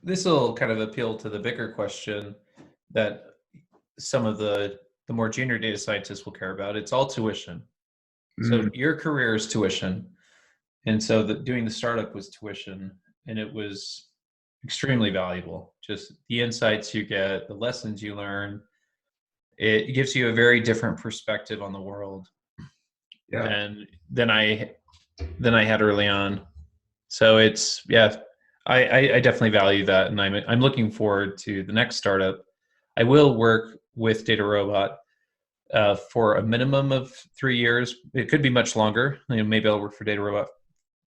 this will kind of appeal to the bigger question that some of the more junior data scientists will care about. It's all tuition. So Mm, your career is tuition. And so doing the startup was tuition, and it was extremely valuable. Just the insights you get, the lessons you learn, it gives you a very different perspective on the world yeah. than than I than I had early on. So it's yeah, I definitely value that, and I'm looking forward to the next startup. I will work with Data Robot for a minimum of 3 years. It could be much longer. Maybe I'll work for Data Robot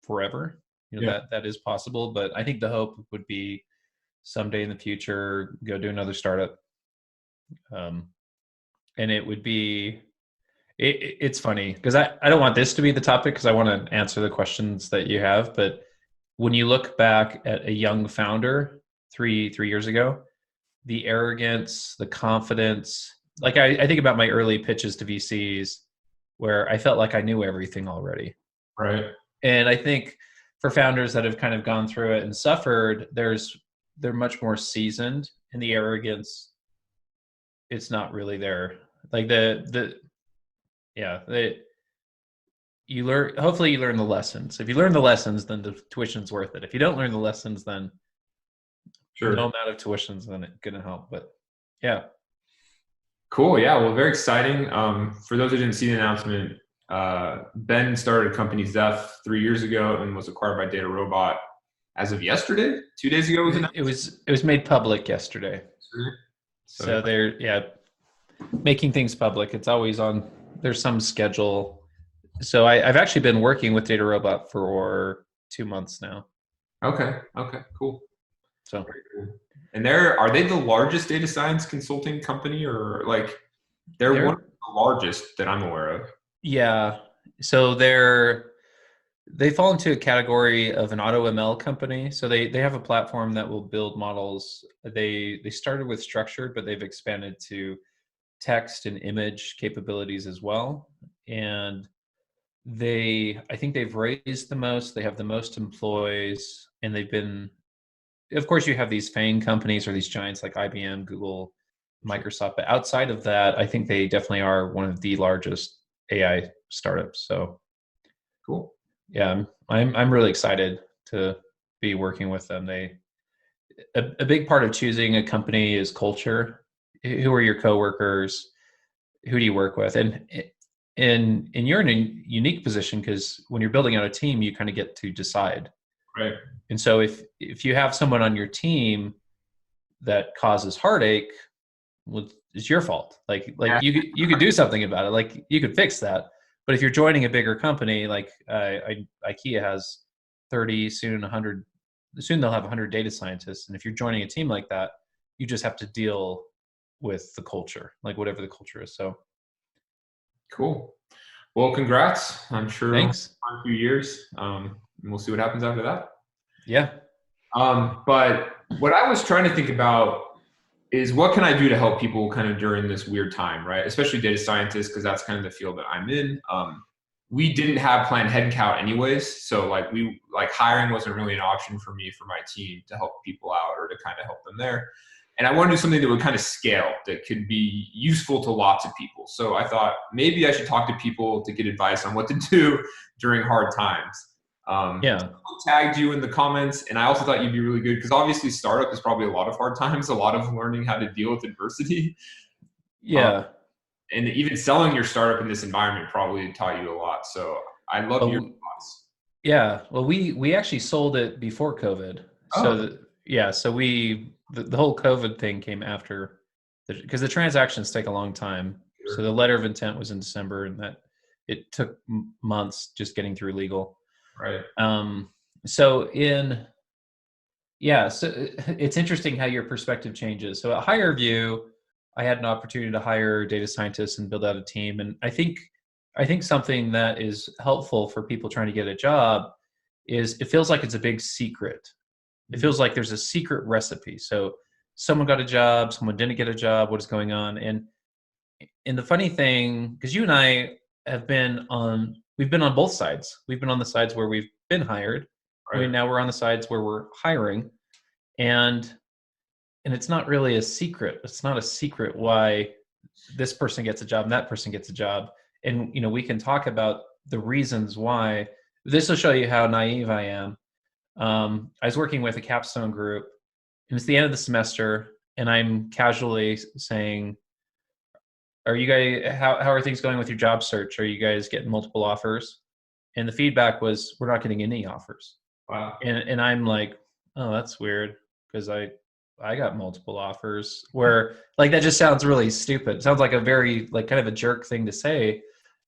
forever. Yeah. That is possible, but I think the hope would be someday in the future go do another startup. Um, and it would be it's funny because I don't want this to be the topic because I want to answer the questions that you have, but when you look back at a young founder three years ago, the arrogance, the confidence, like I think about my early pitches to VCs where I felt like I knew everything already. Right. And I think for founders that have kind of gone through it and suffered, they're much more seasoned, and the arrogance, it's not really there. Like the yeah, you learn, hopefully you learn the lessons. If you learn the lessons, then the tuition's worth it. If you don't learn the lessons, then no Sure. amount of tuition's gonna help. But yeah. Cool. Yeah. Well, very exciting. For those who didn't see the announcement, Ben started a company, Zeff, 3 years ago and was acquired by Data Robot as of yesterday. 2 days ago was announced. It was made public yesterday. So yeah. So they're yeah, making things public. It's always on there's some schedule. So I've actually been working with Data Robot for 2 months now. Okay. Okay. Cool. So Very cool. And are they the largest data science consulting company, or like they're one of they're the largest that I'm aware of? yeah. So they fall into a category of an auto ML company. So they have a platform that will build models. They started with structured, but they've expanded to text and image capabilities as well. And I think they've raised the most, they have the most employees, and they've been, of course, you have these FANG companies or these giants like IBM, Google, Sure. Microsoft. But outside of that, I think they definitely are one of the largest AI startups. So Cool. yeah, I'm really excited to be working with them. A big part of choosing a company is culture. Who are your coworkers? Who do you work with? And you're in a unique position because when you're building out a team, you kind of get to decide. Right. And so if you have someone on your team that causes heartache, well, it's your fault. Like Yeah. you could do something about it. Like you could fix that. But if you're joining a bigger company, like IKEA has 30, soon 100, soon they'll have 100 data scientists. And if you're joining a team like that, you just have to deal with the culture, like whatever the culture is. So Cool. Well, congrats. I'm sure it'll thanks. take a few years. And we'll see what happens after that. Yeah. But what I was trying to think about is what can I do to help people kind of during this weird time, right? Especially data scientists, because that's kind of the field that I'm in. We didn't have planned headcount anyways, so like hiring wasn't really an option for me for my team to help people out or to kind of help them there. And I want to do something that would kind of scale that could be useful to lots of people. So I thought maybe I should talk to people to get advice on what to do during hard times. Yeah. Tagged you in the comments, and I also thought you'd be really good because obviously startup is probably a lot of hard times, a lot of learning how to deal with adversity, um, Yeah. and even selling your startup in this environment probably taught you a lot. So I love your Well, thoughts. yeah. Well, we actually sold it before COVID. Oh, Yeah. So the whole COVID thing came after, because the transactions take a long time. So sure. the letter of intent was in December, and that it took months just getting through legal. Right. Um, so in Yeah, so it's interesting how your perspective changes. So at Higher View, I had an opportunity to hire data scientists and build out a team, and I think something that is helpful for people trying to get a job is it feels like it's a big secret. It Mhm. feels like there's a secret recipe. So someone got a job, someone didn't get a job, what is going on? And the funny thing, because you and I we've been on both sides. We've been on the sides where we've been hired. Right. Now we're on the sides where we're hiring, and it's not really a secret. It's not a secret why this person gets a job and that person gets a job. And we can talk about the reasons why. This will show you how naive I am. I was working with a capstone group, and it's the end of the semester, and I'm casually saying, "Are you guys? How are things going with your job search? Are you guys getting multiple offers?" And the feedback was, "We're not getting any offers." Wow. And I'm like, "Oh, that's weird," because I got multiple offers. Where like that just sounds really stupid. It sounds like a very like kind of a jerk thing to say.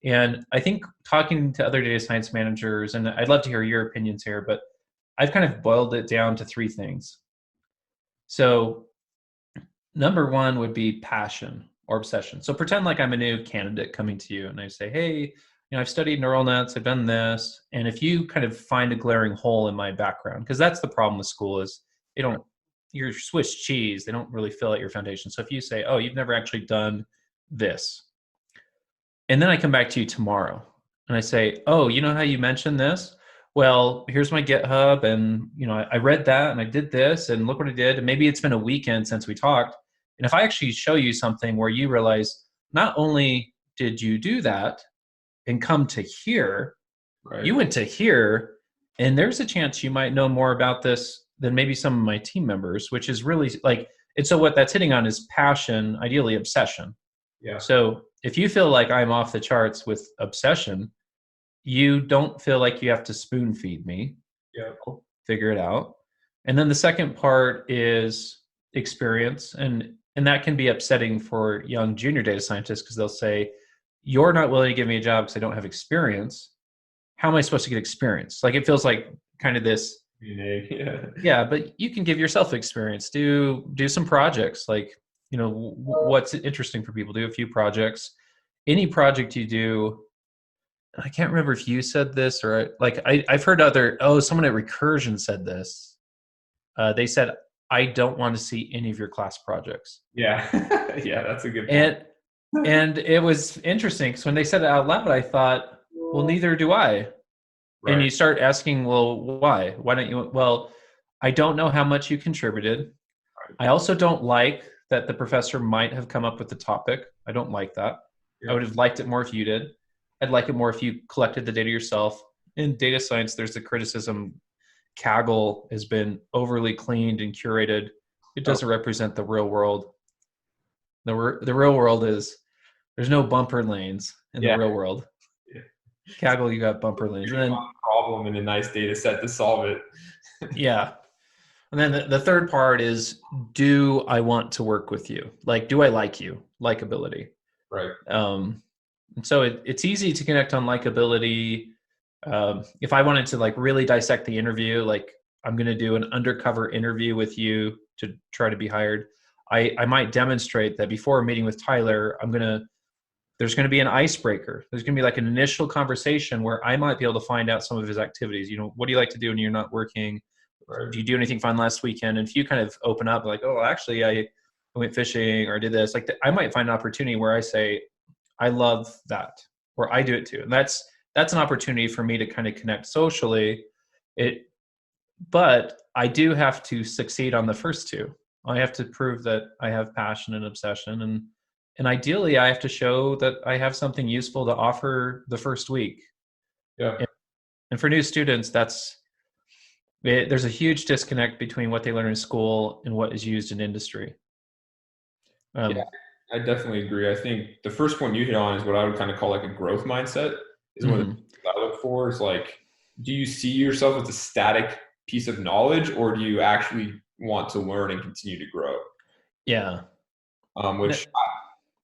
And I think talking to other data science managers, and I'd love to hear your opinions here, but I've kind of boiled it down to three things. So number one would be passion or obsession. So pretend like I'm a new candidate coming to you and I say, hey, I've studied neural nets, I've done this. And if you kind of find a glaring hole in my background, because that's the problem with school is they don't, you're Swiss cheese, they don't really fill out your foundation. So if you say, oh, you've never actually done this, and then I come back to you tomorrow and I say, oh, you know how you mentioned this? Well, here's my GitHub, and I read that and I did this and look what I did. And maybe it's been a weekend since we talked. And if I actually show you something where you realize not only did you do that and come to here, Right. you went to here, and there's a chance you might know more about this than maybe some of my team members, which is really like, and so what that's hitting on is passion, ideally obsession. Yeah. So if you feel like I'm off the charts with obsession, you don't feel like you have to spoon feed me. Yeah. I'll figure it out. And then the second part is experience. And that can be upsetting for young junior data scientists because they'll say, you're not willing to give me a job because I don't have experience. How am I supposed to get experience? Like it feels like kind of this. Yeah, but you can give yourself experience. Do some projects. Like, what's interesting for people. Do a few projects. Any project you do, I can't remember if you said this or like I've heard someone at Recursion said this. They said, I don't want to see any of your class projects. Yeah. Yeah, that's a good point. And it was interesting because when they said it out loud, I thought, well, neither do I. Right. And you start asking, well, why? Why don't you? Well, I don't know how much you contributed. Right. I also don't like that the professor might have come up with the topic. I don't like that. Yeah. I would have liked it more if you did. I'd like it more if you collected the data yourself. In data science, there's the criticism Kaggle has been overly cleaned and curated. It doesn't represent the real world. The real world is there's no bumper lanes in the real world. Yeah. Kaggle, you got bumper lanes. And then problem in a nice data set to solve it. Yeah. And then the third part is, do I want to work with you? Like, do I like you? Likability. Right. And so it's easy to connect on likability. If I wanted to like really dissect the interview, like I'm going to do an undercover interview with you to try to be hired. I might demonstrate that before a meeting with Tyler, there's going to be an icebreaker. There's going to be like an initial conversation where I might be able to find out some of his activities. What do you like to do when you're not working? Right. Do you do anything fun last weekend? And if you kind of open up like, oh, actually I went fishing or did this, like I might find an opportunity where I say, I love that, or I do it too. And that's an opportunity for me to kind of connect socially. But I do have to succeed on the first two. I have to prove that I have passion and obsession, and ideally I have to show that I have something useful to offer the first week. Yeah. And for new students, there's a huge disconnect between what they learn in school and what is used in industry. Yeah, I definitely agree. I think the first one you hit on is what I would kind of call like a growth mindset. Is what I look for is like, do you see yourself as a static piece of knowledge, or do you actually want to learn and continue to grow? Yeah.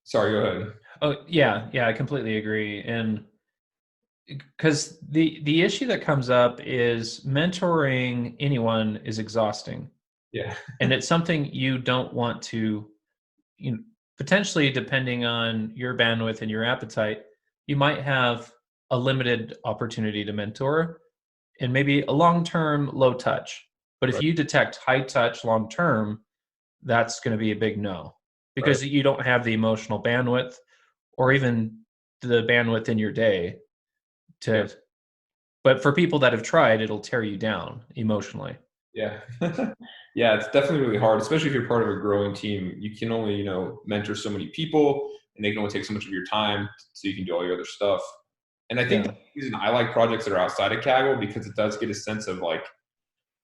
Sorry, go ahead. Oh yeah, I completely agree. And because the issue that comes up is mentoring anyone is exhausting. Yeah. And it's something you don't want to, potentially depending on your bandwidth and your appetite, you might have a limited opportunity to mentor and maybe a long-term low touch. But if you detect high touch long-term, that's going to be a big no, because you don't have the emotional bandwidth or even the bandwidth in your day to, but for people that have tried, it'll tear you down emotionally. Yeah. Yeah, it's definitely really hard, especially if you're part of a growing team. You can only, mentor so many people and they can only take so much of your time so you can do all your other stuff. And I think Yeah. the reason I like projects that are outside of Kaggle because it does get a sense of like,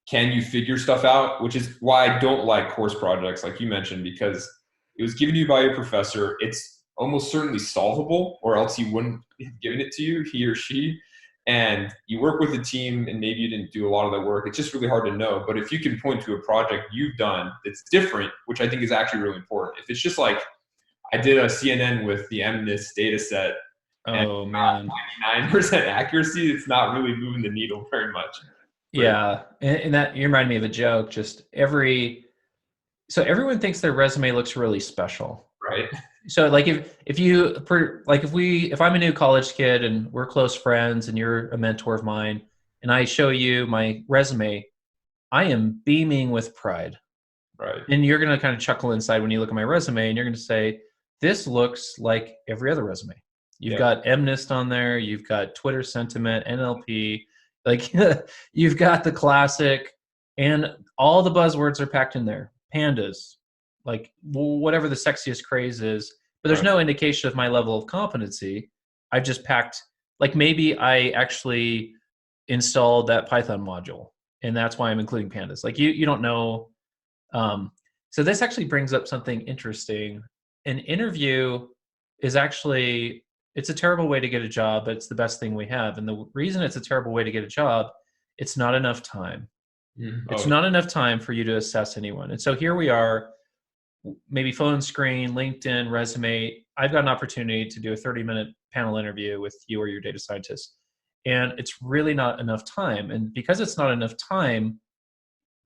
can you figure stuff out? Which is why I don't like course projects, like you mentioned, because it was given to you by your professor. It's almost certainly solvable, or else he wouldn't have given it to you, he or she. And you work with a team, and maybe you didn't do a lot of that work. It's just really hard to know. But if you can point to a project you've done that's different, which I think is actually really important, if it's just like I did a CNN with the MNIST data set and Oh man. 99% accuracy, it's not really moving the needle very much. But Yeah. And that, you remind me of a joke. So everyone thinks their resume looks really special. right, So like if I'm a new college kid and we're close friends and you're a mentor of mine and I show you my resume, I am beaming with pride. right, And you're going to kind of chuckle inside when you look at my resume and you're going to say, this looks like every other resume. You've yeah, got MNIST on there, you've got Twitter sentiment, NLP, like you've got the classic, and all the buzzwords are packed in there. Pandas, like whatever the sexiest craze is, but there's right, no indication of my level of competency. I've just packed, like maybe I actually installed that Python module, and that's why I'm including pandas. Like you don't know. So this actually brings up something interesting. An interview is actually, it's a terrible way to get a job, but it's the best thing we have. And the reason it's a terrible way to get a job, it's not enough time. oh, It's not enough time for you to assess anyone. And so here we are, maybe phone screen, LinkedIn, resume. I've got an opportunity to do a 30-minute panel interview with you or your data scientist. And it's really not enough time. And because it's not enough time,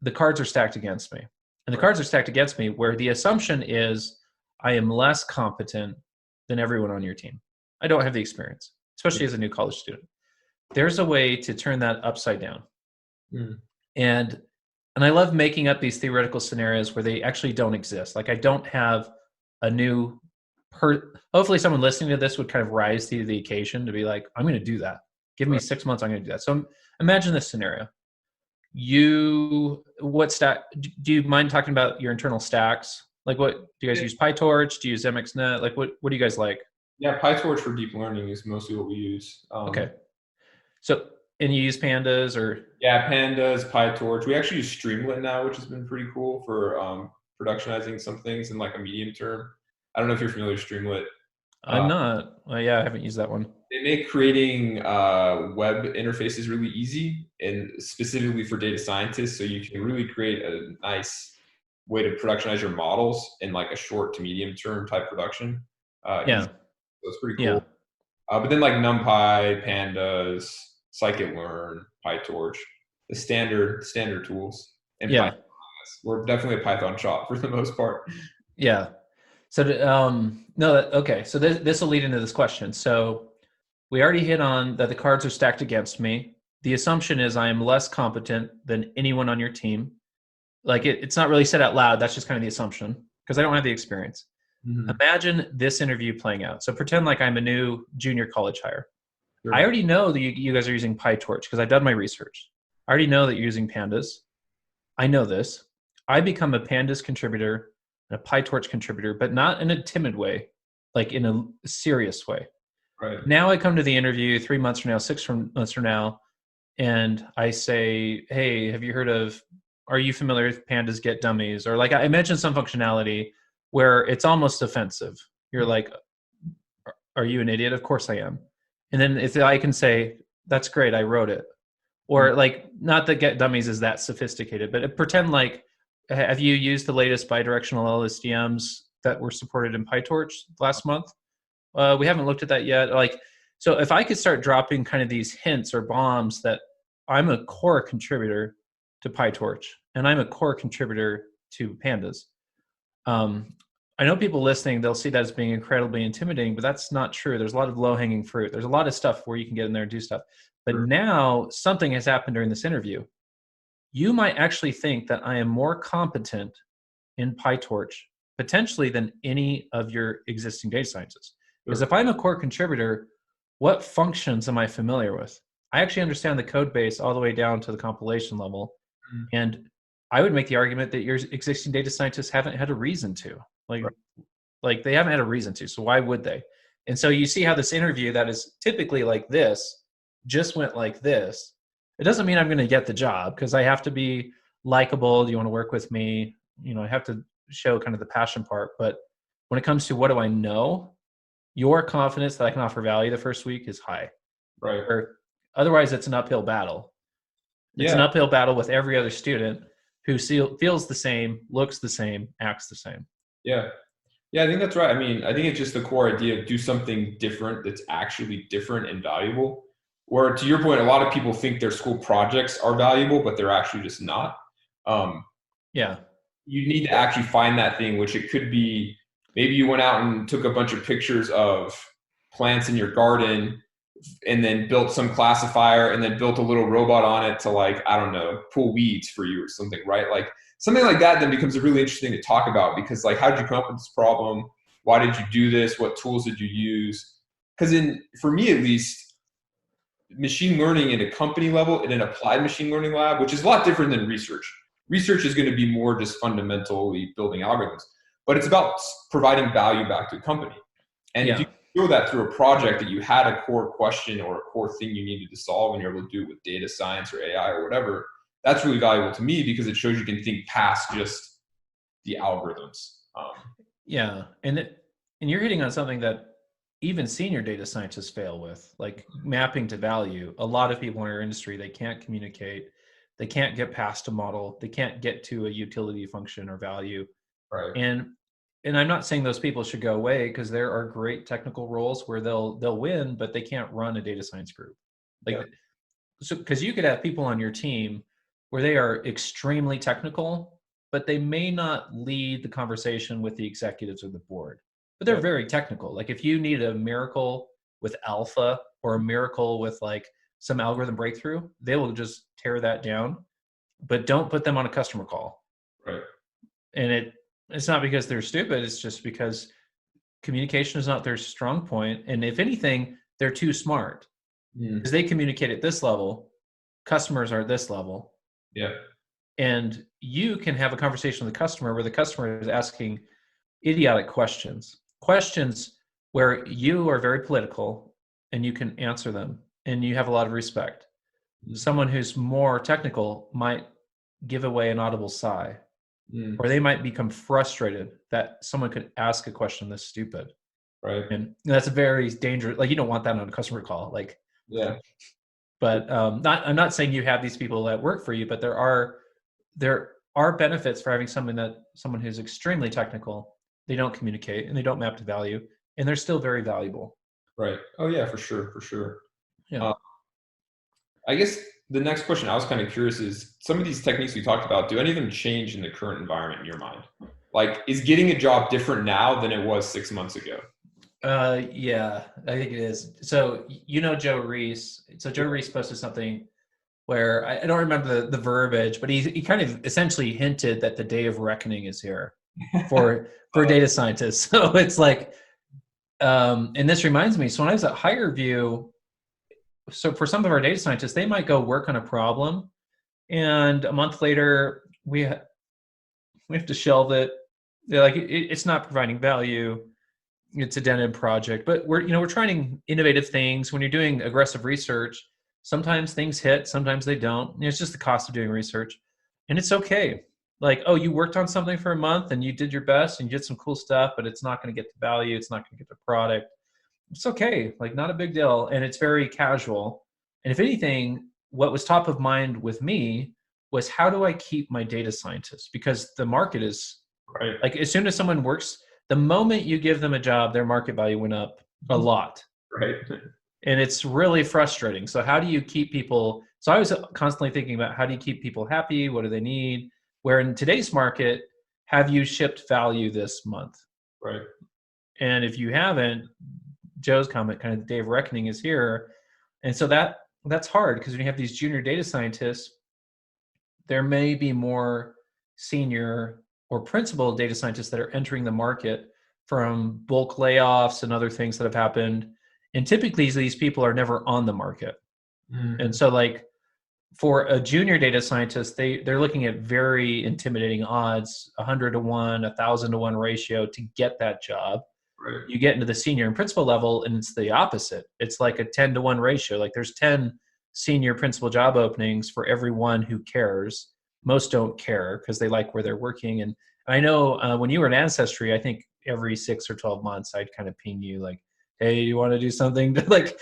the cards are stacked against me. And the right, cards are stacked against me where the assumption is I am less competent than everyone on your team. I don't have the experience, yeah, especially as a new college student. There's a way to turn that upside down. mm, And and I love making up these theoretical scenarios where they actually don't exist. Like I don't have a new hopefully someone listening to this would kind of rise to the occasion to be like, I'm going to do that. Give me right. 6 months, I'm going to do that. So imagine this scenario. What stack do you mind talking about your internal stacks? Like what do you guys use? PyTorch? Do you use MXNet? Like what do you guys like? Yeah, PyTorch for deep learning is mostly what we use. Okay. So and you use pandas or Yeah, Pandas, PyTorch. We actually use Streamlit now, which has been pretty cool for productionizing some things in like a medium term. I don't know if you're familiar with Streamlit. I'm Uh, not. Yeah, I haven't used that one. they make creating web interfaces really easy, and specifically for data scientists, so you can really create a nice way to productionize your models in like a short to medium term type production. Easy. Yeah. So it's pretty cool. Yeah. But then like NumPy, Pandas, Scikit-learn, PyTorch, the standard tools, and Python. Yeah. We're definitely a Python shop for the most part. Yeah. So no, okay. So this will lead into this question. So we already hit on that the cards are stacked against me. The assumption is I am less competent than anyone on your team. Like it's not really said out loud. That's just kind of the assumption because I don't have the experience. Mhm. Imagine this interview playing out. So pretend like I'm a new junior college hire. I Sure. already know that you guys are using PyTorch because I've done my research. I already know that you're using pandas. I know this. I become a pandas contributor and a PyTorch contributor, but not in a timid way, like in a serious way. Right. Now I come to the interview 3 months from now, months from now, and I say, hey, have you heard of, are you familiar with pandas get dummies? Or like I mentioned some functionality where it's almost offensive. You're like, are you an idiot? Of course I am. And then if I can say, that's great, I wrote it. Mm. Or like, not that get dummies is that sophisticated, but pretend like, have you used the latest bidirectional LSTMs that were supported in PyTorch last month? We haven't looked at that yet. Like, so if I could start dropping kind of these hints or bombs that I'm a core contributor to PyTorch and I'm a core contributor to Pandas. I know people listening, they'll see that as being incredibly intimidating, but that's not true. There's a lot of low hanging fruit. There's a lot of stuff where you can get in there and do stuff. But Sure. now something has happened during this interview. You might actually think that I am more competent in PyTorch potentially than any of your existing data scientists. Because Sure. if I'm a core contributor, what functions am I familiar with? I actually understand the code base all the way down to the compilation level. Mm. And I would make the argument that your existing data scientists haven't had a reason to. Like, Right. like they haven't had a reason to. So why would they? And so you see how this interview that is typically like this just went like this. It doesn't mean I'm going to get the job because I have to be likable. Do you want to work with me? I have to show kind of the passion part. But when it comes to what do I know, your confidence that I can offer value the first week is high. Right. Or otherwise, it's an uphill battle. It's an Yeah. uphill battle with every other student who feels the same, looks the same, acts the same. Yeah. Yeah, I think that's right. I mean, I think it's just the core idea of do something different that's actually different and valuable. Where to your point, a lot of people think their school projects are valuable, but they're actually just not. Um, Yeah. you need to actually find that thing, which it could be maybe you went out and took a bunch of pictures of plants in your garden and then built some classifier and then built a little robot on it to, like, I don't know, pull weeds for you or something, right? Like something like that then becomes really interesting to talk about because, like, how did you come up with this problem? Why did you do this? What tools did you use? Because for me at least, machine learning at a company level in an applied machine learning lab, which is a lot different than research. Research is going to be more just fundamentally building algorithms, but it's about providing value back to a company. And if Yeah. you show that through a project that you had a core question or a core thing you needed to solve and you're able to do it with data science or AI or whatever, that's really valuable to me because it shows you can think past just the algorithms. Yeah. And you're hitting on something that even senior data scientists fail with, like mapping to value. A lot of people in our industry, they can't communicate. They can't get past a model. They can't get to a utility function or value. Right. And I'm not saying those people should go away because there are great technical roles where they'll win, but they can't run a data science group. Like, Yeah. so because you could have people on your team where they are extremely technical, but they may not lead the conversation with the executives or the board, but they're Yeah. very technical. Like if you need a miracle with alpha or a miracle with like some algorithm breakthrough, they will just tear that down, but don't put them on a customer call. Right. And it's not because they're stupid. It's just because communication is not their strong point. And if anything, they're too smart because they communicate at this level. Customers are at this level. Yeah. And you can have a conversation with the customer where the customer is asking idiotic questions where you are very political and you can answer them and you have a lot of respect. Someone who's more technical might give away an audible sigh, or they might become frustrated that someone could ask a question this stupid. Right. And that's a very dangerous, like you don't want that on a customer call. Like, Yeah. but I'm not saying you have these people that work for you, but there are benefits for having someone who's extremely technical. They don't communicate and they don't map to value, and they're still very valuable. Right. Oh yeah, for sure. For sure. Yeah. I guess the next question I was kind of curious is some of these techniques we talked about, do any of them change in the current environment in your mind? Like, is getting a job different now than it was 6 months ago? Yeah, I think it is. So Joe Reese. So Joe Reese posted something where I don't remember the verbiage, but he kind of essentially hinted that the day of reckoning is here for data scientists. So it's like, and this reminds me. So when I was at HireVue, so for some of our data scientists, they might go work on a problem, and a month later we have to shelve it. They're like, it's not providing value. It's a dead end project. But we're trying innovative things. When you're doing aggressive research, sometimes things hit, sometimes they don't. It's just the cost of doing research, and it's okay. Like, oh, you worked on something for a month and you did your best and you did some cool stuff, but it's not going to get the value. It's not going to get the product. It's okay, like not a big deal, and it's very casual. And if anything, what was top of mind with me was how do I keep my data scientists? Because the market is Right. like, as soon as someone works, the moment you give them a job, their market value went up a lot. Right. And it's really frustrating. So how do you keep people? So I was constantly thinking about how do you keep people happy? What do they need? Where in today's market, have you shipped value this month? Right. And if you haven't, Joe's comment, kind of the day of reckoning is here. And so that's hard because when you have these junior data scientists, there may be more senior or principal data scientists that are entering the market from bulk layoffs and other things that have happened. And typically these people are never on the market. And so like for a junior data scientist, they're looking at very intimidating odds, 100 to 1, 1,000 to 1 ratio to get that job. Right. You get into the senior and principal level, and it's the opposite. It's like a 10 to 1 ratio. Like there's 10 senior principal job openings for everyone who cares. Most don't care because they like where they're working. And I know when you were in Ancestry, I think every 6 or 12 months, I'd kind of ping you like, hey, you want to do something? like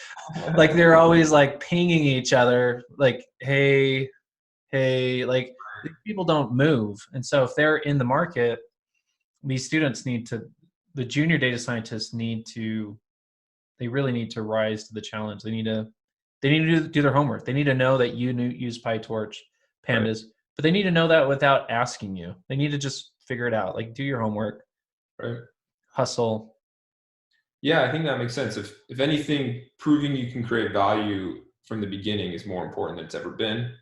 they're always like pinging each other, like, hey, like people don't move. And so if they're in the market, these students the junior data scientists they really need to rise to the challenge. They need to do their homework. They need to know that you use PyTorch, Right. pandas, but they need to know that without asking you. They need to just figure it out. Like do your homework, Right. hustle. Yeah, I think that makes sense. If anything, proving you can create value from the beginning is more important than it's ever been.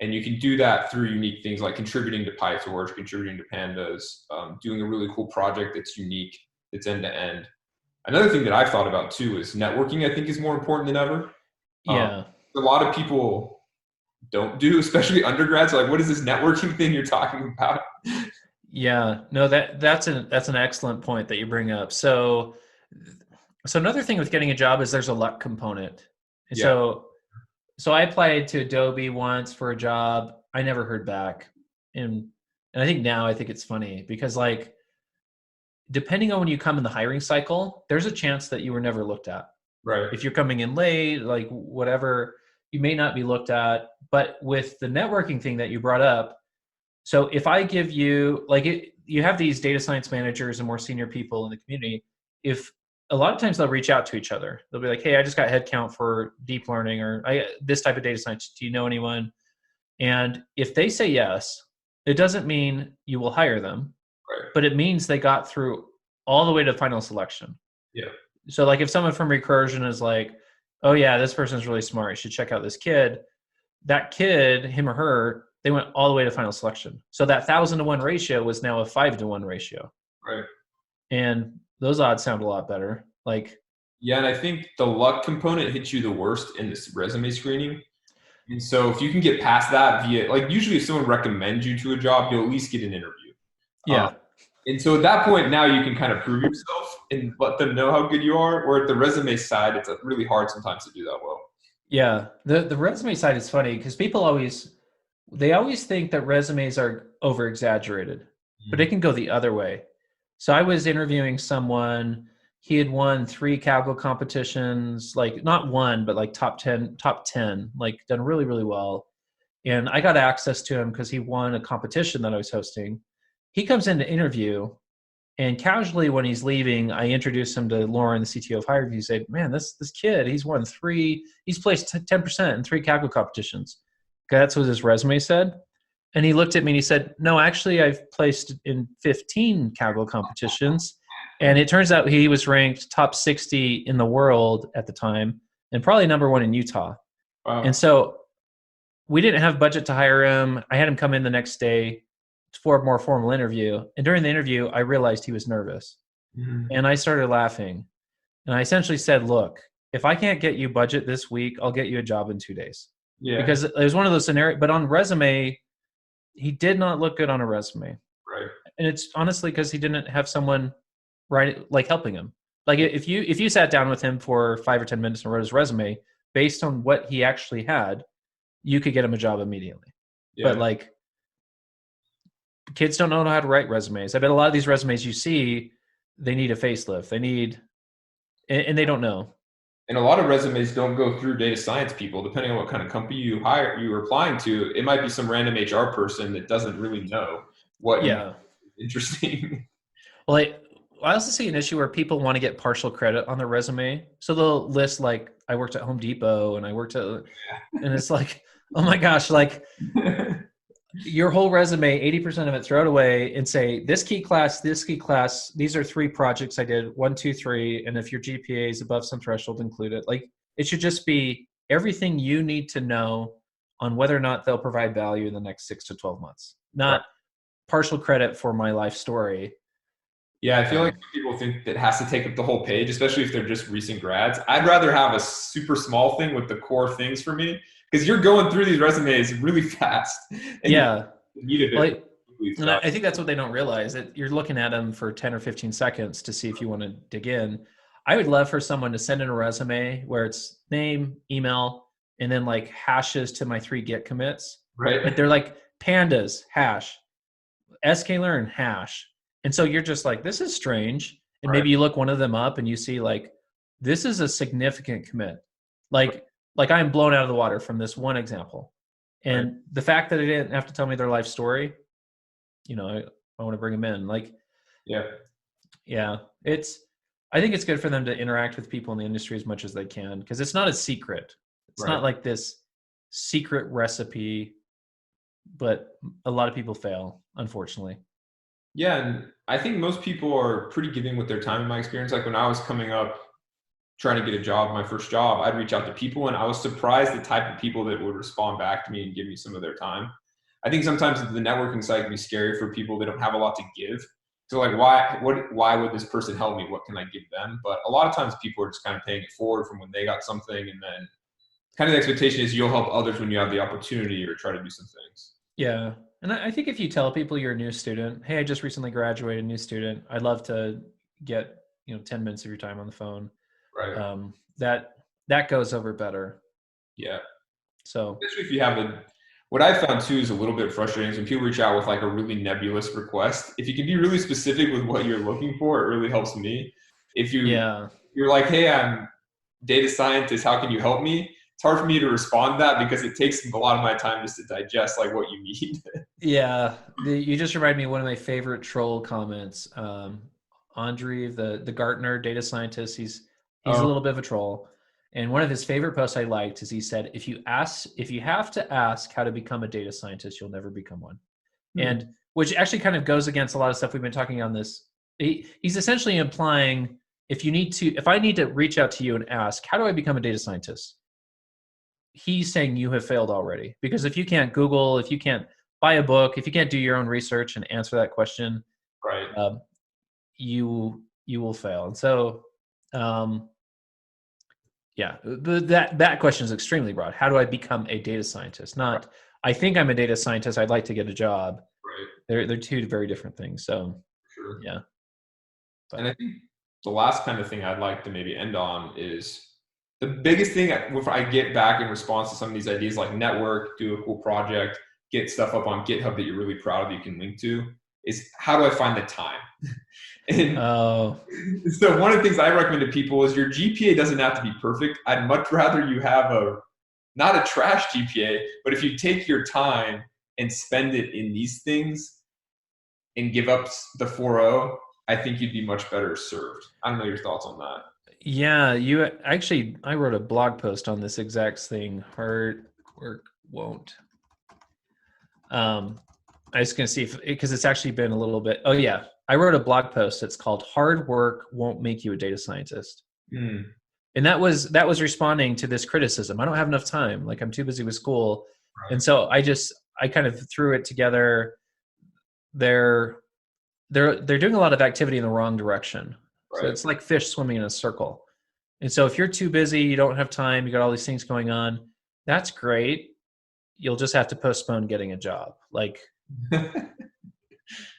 And you can do that through unique things like contributing to PyTorch, contributing to Pandas, doing a really cool project that's unique, that's end to end. Another thing that I've thought about too is networking, I think, is more important than ever. Um, Yeah. a lot of people don't do, especially undergrads. Like, what is this networking thing you're talking about? Yeah, no, that's an excellent point that you bring up. So another thing with getting a job is there's a luck component. And Yeah, so I applied to Adobe once for a job. I never heard back. And I think now I think it's funny because like depending on when you come in the hiring cycle, there's a chance that you were never looked at. right, If you're coming in late, like whatever, you may not be looked at. But with the networking thing that you brought up, so if I give you you have these data science managers and more senior people in the community, if a lot of times they'll reach out to each other. They'll be like, "Hey, I just got headcount for deep learning or this type of data science. Do you know anyone?" And if they say yes, it doesn't mean you will hire them, right. but it means they got through all the way to final selection. Yeah, So like if someone from Recursion is like, "Oh yeah, this person's really smart. You should check out this kid." That kid, him or her, they went all the way to final selection. So that 1,000 to 1 ratio was now a 5 to 1 ratio. right. And those odds sound a lot better. Like, Yeah, and I think the luck component hits you the worst in this resume screening. And so if you can get past that via, like usually if someone recommends you to a job, you'll at least get an interview. Um, yeah, and so at that point, now you can kind of prove yourself and let them know how good you are. Or at the resume side, it's really hard sometimes to do that well. yeah. The resume side is funny because people they always think that resumes are over exaggerated, but it Mhm. can go the other way. So I was interviewing someone, he had won 3 Kaggle competitions, like not one, but like top 10, like done really, really well. And I got access to him because he won a competition that I was hosting. He comes in to interview, and casually when he's leaving, I introduce him to Lauren, the CTO of HireVue. He said, "Man, this kid, he's placed 10% in 3 Kaggle competitions." That's what his resume said. And he looked at me and he said, "No, actually, I've placed in 15 Kaggle competitions." And it turns out he was ranked top 60 in the world at the time and probably #1 in Utah. And Wow. so we didn't have budget to hire him. I had him come in the next day for a more formal interview. And during the interview, I realized he was nervous. Mhm. And I started laughing. And I essentially said, "Look, if I can't get you budget this week, I'll get you a job in 2 days." Yeah, Because it was one of those scenarios. But on resume, he did not look good on a resume. right. And it's honestly because he didn't have someone like helping him. Like if you sat down with him for 5 or 10 minutes and wrote his resume based on what he actually had, you could get him a job immediately. But Yeah. like kids don't know how to write resumes. I bet a lot of these resumes you see, they need a facelift. And they don't know. And a lot of resumes don't go through data science people, depending on what kind of company you're applying to. It might be some random HR person that doesn't really know what you Yeah. interesting. Well, I also see an issue where people want to get partial credit on their resume. So they'll list like I worked at Home Depot and I worked at, and it's like, oh my gosh, like your whole resume, 80% of it, throw it away and say this key class, these are 3 projects I did, 1, 2, 3. And if your GPA is above some threshold, include it. Like it should just be everything you need to know on whether or not they'll provide value in the next 6 to 12 months, Right. not partial credit for my life story. Yeah, I feel like Um, people think that has to take up the whole page, especially if they're just recent grads. I'd rather have a super small thing with the core things for me because you're going through these resumes really fast, and you Yeah. need a bit. Like, and I think that's what they don't realize, that you're looking at them for 10 or 15 seconds to see if you want to dig in. I would love for someone to send in a resume where it's name, email, and then like hashes to my 3 Git commits. Right. But they're like pandas, hash, sklearn, hash. And so you're just like, this is strange. And Right. maybe you look one of them up and you see like, this is a significant commit. Like I'm blown out of the water from this one example. And Right. the fact that they didn't have to tell me their life story, I want to bring them in. Like, Yeah. yeah, I think it's good for them to interact with people in the industry as much as they can, because it's not a secret. It's Right. not like this secret recipe, but a lot of people fail, unfortunately. Yeah, and I think most people are pretty giving with their time in my experience. Like when I was coming up trying to get a job, my first job, I'd reach out to people and I was surprised the type of people that would respond back to me and give me some of their time. I think sometimes the networking side can be scary for people that don't have a lot to give. So like why would this person help me? What can I give them? But a lot of times people are just kind of paying it forward from when they got something, and then kind of the expectation is you'll help others when you have the opportunity or try to do some things. Yeah. And I think if you tell people you're a new student, hey, I just recently graduated, new student, I'd love to get 10 minutes of your time on the phone. Right. That goes over better. Yeah. So Especially if you have what I found too is a little bit frustrating is when people reach out with like a really nebulous request. If you can be really specific with what you're looking for, it really helps me. If you're like, hey, I'm data scientist, how can you help me? It's hard for me to respond to that because it takes a lot of my time just to digest like what you need. Yeah, you just remind me of one of my favorite troll comments. Andre, the Gartner data scientist, he's a little bit of a troll, and one of his favorite posts I liked is he said, if you have to ask how to become a data scientist, you'll never become one. And which actually kind of goes against a lot of stuff we've been talking on this. He's essentially implying if I need to reach out to you and ask, how do I become a data scientist? He's saying you have failed already, because if you can't Google, if you can't buy a book, if you can't do your own research and answer that question, Right. You will fail. And so, yeah, that question is extremely broad. How do I become a data scientist? Not, I think I'm a data scientist, I'd like to get a job. Right. They're two very different things. So, Sure. yeah. And I think the last kind of thing I'd like to maybe end on is the biggest thing if I get back in response to some of these ideas, like network, do a cool project, get stuff up on GitHub that you're really proud of, you can link to, is how do I find the time? And so one of the things I recommend to people is your GPA doesn't have to be perfect. I'd much rather you have not a trash GPA, but if you take your time and spend it in these things and give up the 4.0, I think you'd be much better served. I don't know your thoughts on that. Yeah, I wrote a blog post on this exact thing. Hard work won't. I was going to see because it's actually been a little bit. Oh yeah, I wrote a blog post. It's called "Hard Work Won't Make You a Data Scientist," and that was responding to this criticism. I don't have enough time. Like I'm too busy with school, and so I kind of threw it together. They're doing a lot of activity in the wrong direction. Right. So it's like fish swimming in a circle. And so if you're too busy, you don't have time, you got all these things going on, that's great. You'll just have to postpone getting a job. Like,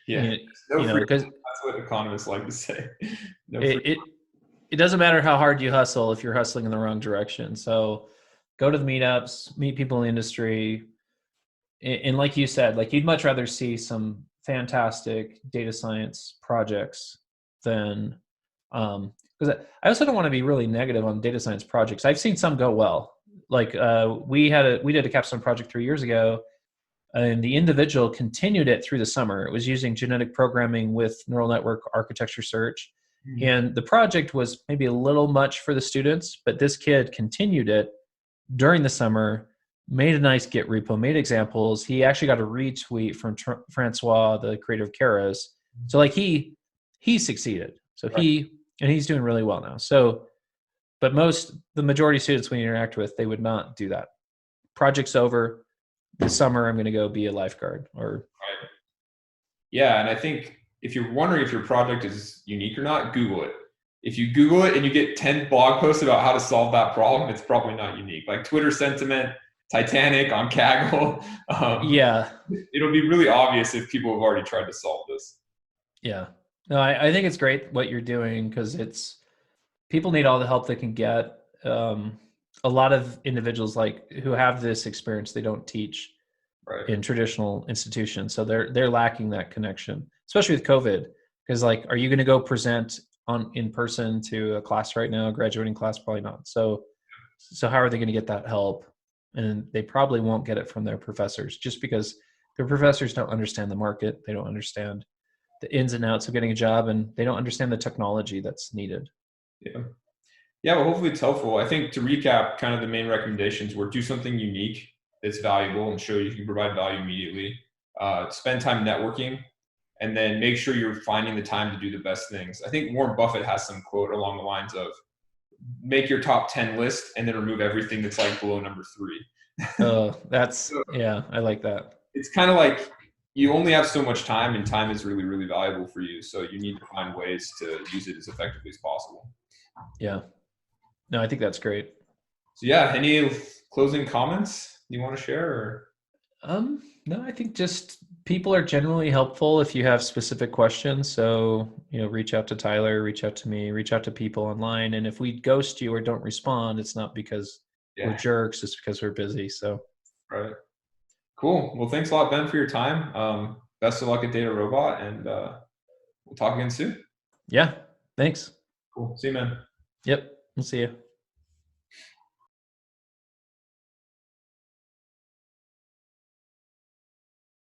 yeah, because that's what economists like to say. It doesn't matter how hard you hustle if you're hustling in the wrong direction. So go to the meetups, meet people in the industry. And like you said, like you'd much rather see some fantastic data science projects than because I also don't want to be really negative on data science projects. I've seen some go well. Like we did a capstone project 3 years ago, and the individual continued it through the summer. It was using genetic programming with neural network architecture search, and the project was maybe a little much for the students, but this kid continued it during the summer. Made a nice Git repo, made examples. He actually got a retweet from Francois, the creator of Keras. So like he succeeded. So he's doing really well now. So, but the majority of students we interact with, they would not do that. Project's over. This summer, I'm going to go be a lifeguard or. Yeah. And I think if you're wondering if your project is unique or not, Google it. If you Google it and you get 10 blog posts about how to solve that problem, it's probably not unique. Like Twitter sentiment, Titanic, on Kaggle. Yeah. It'll be really obvious if people have already tried to solve this. Yeah. No, I think it's great what you're doing because it's people need all the help they can get. A lot of individuals like who have this experience, they don't teach Right. in traditional institutions, so they're lacking that connection, especially with COVID. Because like, are you going to go present on in person to a class right now, graduating class? Probably not. So how are they going to get that help? And they probably won't get it from their professors, just because their professors don't understand the market, they don't understand the ins and outs of getting a job, and they don't understand the technology that's needed. Yeah. Yeah, well, hopefully it's helpful. I think to recap, kind of the main recommendations were do something unique that's valuable and show you can provide value immediately. Spend time networking, and then make sure you're finding the time to do the best things. I think Warren Buffett has some quote along the lines of make your top 10 list and then remove everything that's like below number three. That's So yeah, I like that. it's kind of like you only have so much time, and time is really, really valuable for you. So you need to find ways to use it as effectively as possible. Yeah. No, I think that's great. So yeah, any closing comments you want to share? Or? No, I think just people are generally helpful if you have specific questions. So, reach out to Tyler, reach out to me, reach out to people online. And if we ghost you or don't respond, it's not because we're Yeah, jerks, it's because we're busy. So, right. Cool. Well, thanks a lot, Ben, for your time. Best of luck at Data Robot, and we'll talk again soon. yeah, thanks. Cool. See you, man. Yep, we'll see you.